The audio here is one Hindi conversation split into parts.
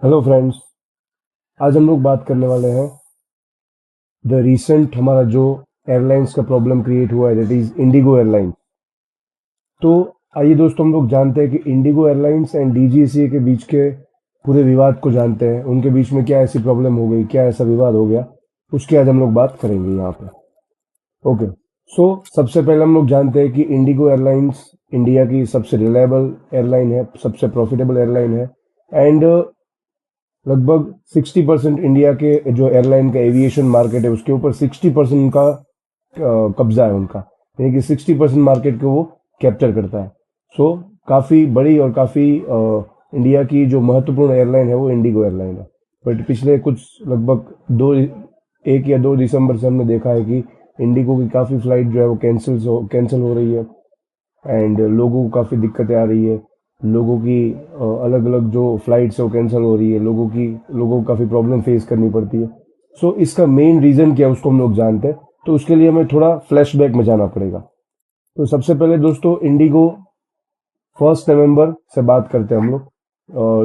Hello friends. आज हम लोग बात करने वाले हैं द रीसेंट हमारा जो एयरलाइंस का प्रॉब्लम क्रिएट हुआ है, दैट इज इंडिगो एयरलाइंस। तो आइए दोस्तों, हम लोग जानते हैं कि इंडिगो एयरलाइंस एंड डीजीसीए के बीच के पूरे विवाद को जानते हैं। उनके बीच में क्या ऐसी प्रॉब्लम हो गई, क्या ऐसा विवाद हो गया, उसकी आज हम लोग बात करेंगे यहाँ पे। ओके, सो सबसे पहले हम लोग जानते हैं कि इंडिगो एयरलाइंस इंडिया की सबसे रिलायबल एयरलाइन है, सबसे प्रॉफिटेबल एयरलाइन है। एंड लगभग 60% इंडिया के जो एयरलाइन का एविएशन मार्केट है उसके ऊपर 60% का कब्जा है उनका, यानी कि 60% मार्केट को वो कैप्चर करता है। सो काफ़ी बड़ी और काफ़ी इंडिया की जो महत्वपूर्ण एयरलाइन है वो इंडिगो एयरलाइन है। बट पिछले कुछ लगभग 1 या 2 दिसंबर से हमने देखा है कि इंडिगो की काफ़ी फ्लाइट जो है वो कैंसिल हो रही है। एंड लोगों को काफ़ी दिक्कतें आ रही है। लोगों की अलग अलग जो फ्लाइट्स है वो कैंसिल हो रही है। लोगों को काफ़ी प्रॉब्लम फेस करनी पड़ती है। सो इसका मेन रीज़न क्या है उसको हम लोग जानते हैं, तो उसके लिए हमें थोड़ा फ्लैशबैक में जाना पड़ेगा। तो सबसे पहले दोस्तों, इंडिगो 1 नवंबर से बात करते हैं हम लोग,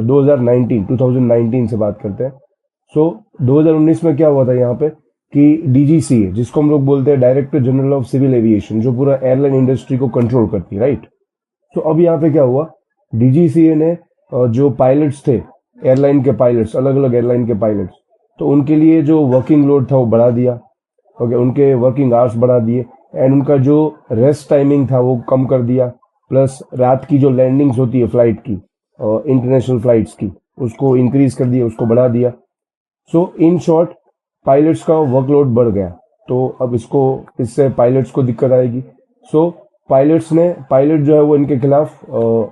2019 से बात करते हैं। सो 2019 में क्या हुआ था यहाँ पे कि डीजीसीए, जिसको हम लोग बोलते हैं director general of civil aviation, जो पूरा एयरलाइन इंडस्ट्री को कंट्रोल करती है, राइट। तो अब यहाँ पे क्या हुआ, डीजीसीए ने जो पायलट्स थे, एयरलाइन के पायलट्स, अलग अलग एयरलाइन के पायलट्स, तो उनके लिए जो वर्किंग लोड था वो बढ़ा दिया। ओके, उनके वर्किंग आवर्स बढ़ा दिए। एंड उनका जो रेस्ट टाइमिंग था वो कम कर दिया। प्लस रात की जो लैंडिंग्स होती है फ्लाइट की, इंटरनेशनल फ्लाइट्स की, उसको इंक्रीज कर दिया, उसको बढ़ा दिया। सो इन शॉर्ट, पायलट्स का वर्कलोड बढ़ गया। तो अब इससे पायलट्स को दिक्कत आएगी। सो पायलट जो है वो इनके खिलाफ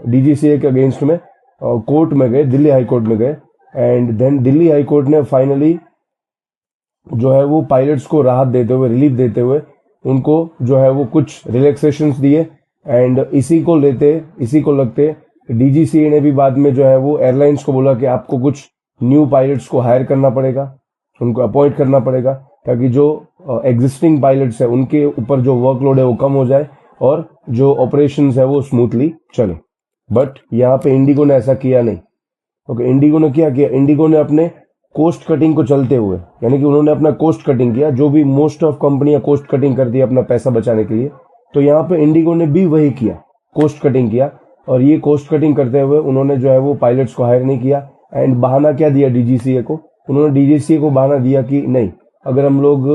डीजीसीए के अगेंस्ट में कोर्ट में गए, दिल्ली हाई कोर्ट में गए। And then Delhi high court ने फाइनली जो है वो पायलट्स को राहत देते हुए, रिलीफ देते हुए, उनको जो है वो कुछ रिलैक्सेशंस दिए। एंड इसी को लगते डीजीसीए ने भी बाद में जो है वो एयरलाइंस को बोला कि आपको कुछ न्यू पायलट्स को हायर करना पड़ेगा, उनको अपॉइंट करना पड़ेगा, ताकि जो एग्जिस्टिंग पायलट्स है उनके ऊपर जो वर्कलोड है वो कम हो जाए और जो ऑपरेशंस है वो स्मूथली चले। बट यहाँ पे इंडिगो ने ऐसा किया नहीं। ओके, इंडिगो ने क्या किया, इंडिगो ने अपने कोस्ट कटिंग को चलते हुए, यानी कि उन्होंने अपना कोस्ट कटिंग किया, जो भी मोस्ट ऑफ कंपनियां कोस्ट कटिंग करती है अपना पैसा बचाने के लिए। तो यहाँ पे इंडिगो ने भी वही किया, कोस्ट कटिंग किया। और ये कोस्ट कटिंग करते हुए उन्होंने जो है वो पायलट्स को हायर नहीं किया। एंड बहाना क्या दिया डीजीसीए को, उन्होंने डीजीसीए को बहाना दिया कि नहीं, अगर हम लोग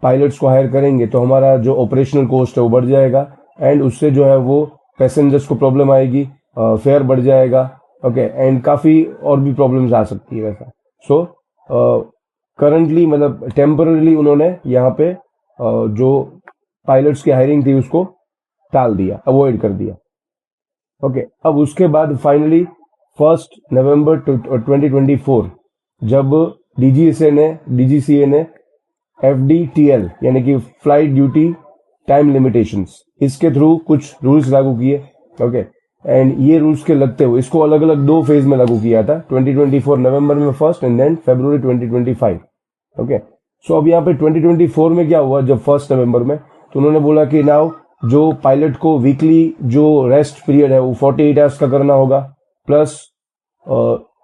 पायलट्स को हायर करेंगे तो हमारा जो ऑपरेशनल कॉस्ट है वो बढ़ जाएगा। एंड उससे जो है वो पैसेंजर्स को प्रॉब्लम आएगी, फेयर बढ़ जाएगा। ओके, एंड काफ़ी और भी प्रॉब्लम्स आ सकती है वैसा। सो करंटली, मतलब टेम्पररीली, उन्होंने यहाँ पे जो पायलट्स की हायरिंग थी उसको टाल दिया, अवॉइड कर दिया। ओके, अब उसके बाद फाइनली 1 नवंबर 2024, जब डीजीसीए ने FDTL यानी कि फ्लाइट ड्यूटी टाइम लिमिटेशंस, इसके थ्रू कुछ रूल्स लागू किए। ओके, एंड ये रूल्स के लगते हुए इसको अलग अलग 2 फेज में लागू किया था, 2024 नवंबर में फर्स्ट एंड देन फरवरी 2025। ओके, सो अब यहाँ पे 2024 में क्या हुआ, जब 1 नवंबर में, तो उन्होंने बोला कि नाउ जो पायलट को वीकली जो रेस्ट पीरियड है वो 48 आवर्स का करना होगा। प्लस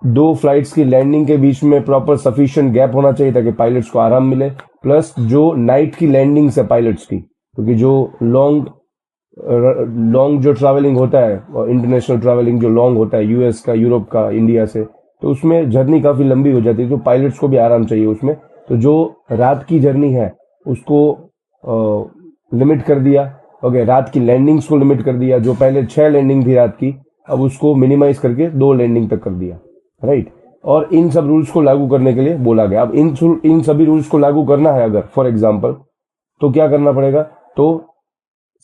2 फ्लाइट्स की लैंडिंग के बीच में प्रॉपर सफिशिएंट गैप होना चाहिए ताकि पायलट्स को आराम मिले। प्लस जो नाइट की लैंडिंग्स है पायलट्स की, क्योंकि जो लॉन्ग जो ट्रैवलिंग होता है, इंटरनेशनल ट्रैवलिंग जो लॉन्ग होता है, यूएस का, यूरोप का, इंडिया से, तो उसमें जर्नी काफ़ी लंबी हो जाती है, तो पायलट्स को भी आराम चाहिए उसमें। तो जो रात की जर्नी है उसको लिमिट कर दिया। ओके, रात की लैंडिंग्स को लिमिट कर दिया। जो पहले 6 लैंडिंग थी रात की, अब उसको मिनिमाइज करके 2 लैंडिंग तक कर दिया, राइट। और इन सब रूल्स को लागू करने के लिए बोला गया। अब इन सभी रूल्स को लागू करना है अगर, फॉर एग्जाम्पल, तो क्या करना पड़ेगा, तो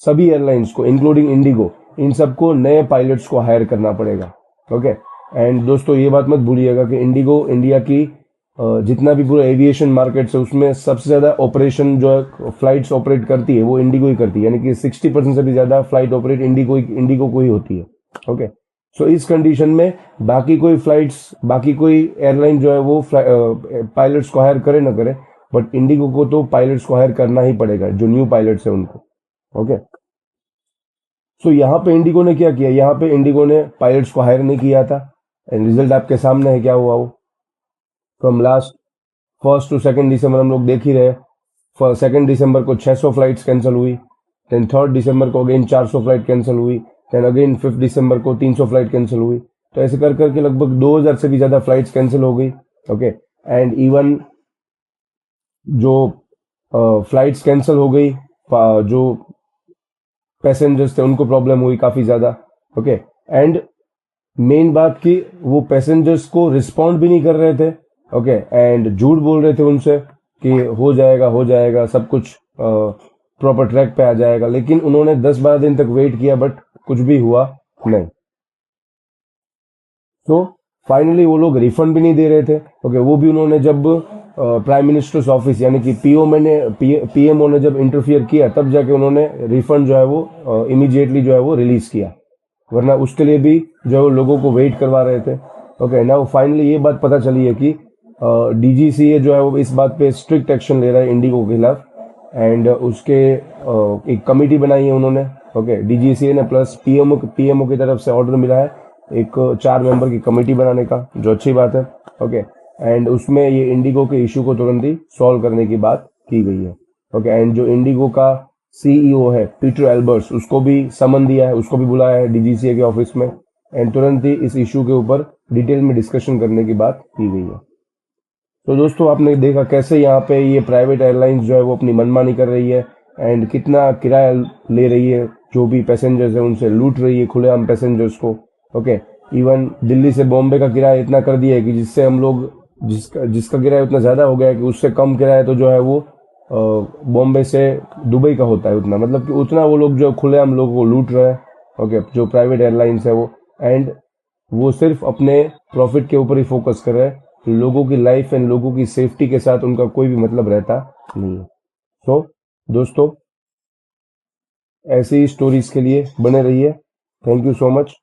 सभी एयरलाइंस को इंक्लूडिंग इंडिगो, इन सबको नए पायलट्स को हायर करना पड़ेगा। ओके, एंड दोस्तों ये बात मत भूलिएगा कि इंडिगो इंडिया की जितना भी पूरा एविएशन मार्केट है उसमें सबसे ज़्यादा ऑपरेशन जो है फ्लाइट्स ऑपरेट करती है वो इंडिगो ही करती है, यानी कि 60% से भी ज़्यादा फ्लाइट ऑपरेट इंडिगो को ही होती है। ओके, सो इस कंडीशन में बाकी कोई एयरलाइन जो है वो पायलट्स को हायर करे ना करे, बट इंडिगो को तो पायलट्स को हायर करना ही पड़ेगा, जो न्यू पायलट्स है उनको। ओके, सो यहाँ पे इंडिगो ने क्या किया, यहाँ पे इंडिगो ने पायलट्स को हायर नहीं किया था। एंड रिजल्ट आपके सामने है क्या हुआ वो। From last 1st to 2nd दिसंबर हम लोग देख ही रहे। 2nd दिसंबर को 600 फ्लाइट्स कैंसिल हुई, देन 3rd दिसंबर को अगेन 400 फ्लाइट कैंसिल हुई, देन अगेन 5th दिसंबर को 300 फ्लाइट कैंसिल हुई। तो ऐसे कर करके लगभग 2000 से भी ज़्यादा फ्लाइट्स कैंसिल हो गई। ओके, एंड इवन जो फ्लाइट्स कैंसिल हो गई, जो पैसेंजर्स थे उनको प्रॉब्लम हुई काफ़ी ज़्यादा। ओके, एंड मेन बात कि वो पैसेंजर्स को रिस्पॉन्ड भी नहीं कर रहे थे। ओके, एंड झूठ बोल रहे थे उनसे कि हो जाएगा सब कुछ प्रॉपर ट्रैक पे आ जाएगा, लेकिन उन्होंने 10-12 दिन तक वेट किया बट कुछ भी हुआ नहीं। तो फाइनली वो लोग रिफंड भी नहीं दे रहे थे। ओके, वो भी उन्होंने जब प्राइम मिनिस्टर्स ऑफिस यानी कि पीएमओ ने जब इंटरफियर किया तब जाके उन्होंने रिफंड जो है वो इमीडिएटली जो है वो रिलीज किया, वरना उसके लिए भी जो है वो लोगों को वेट करवा रहे थे। ओके, नाउ फाइनली ये बात पता चली है कि डीजीसीए जो है वो इस बात पे स्ट्रिक्ट एक्शन ले रहा है इंडिगो के खिलाफ, एंड उसके एक कमेटी बनाई है उन्होंने। ओके, डीजीसीए ने प्लस पीएमओ की तरफ से ऑर्डर मिला है एक 4 मेंबर की कमेटी बनाने का, जो अच्छी बात है। ओके, एंड उसमें ये इंडिगो के इशू को तुरंत ही सॉल्व करने की बात की गई है। ओके, एंड जो इंडिगो का सीईओ है पीटर एल्बर्ट्स, उसको भी समन दिया है, उसको भी बुलाया है डीजीसीए के ऑफिस में, एंड तुरंत ही इस इशू के ऊपर डिटेल में डिस्कशन करने की बात की गई है। तो दोस्तों, आपने देखा कैसे यहाँ पे ये प्राइवेट एयरलाइंस जो है वो अपनी मनमानी कर रही है, एंड कितना किराया ले रही है, जो भी पैसेंजर्स है उनसे लूट रही है खुलेआम पैसेंजर्स को। ओके, इवन दिल्ली से बॉम्बे का किराया इतना कर दिया है कि जिससे हम लोग जिसका किराया उतना ज़्यादा हो गया है कि उससे कम किराया तो जो है वो बॉम्बे से दुबई का होता है उतना, मतलब कि उतना वो लोग जो खुलेआम लोगों को लूट रहे हैं। ओके, जो प्राइवेट एयरलाइंस है वो, एंड वो सिर्फ अपने प्रॉफिट के ऊपर ही फोकस कर रहे हैं, लोगों की लाइफ एंड लोगों की सेफ्टी के साथ उनका कोई भी मतलब रहता नहीं है। तो दोस्तों, ऐसी ही स्टोरीज के लिए बने रहिए। Thank you so much.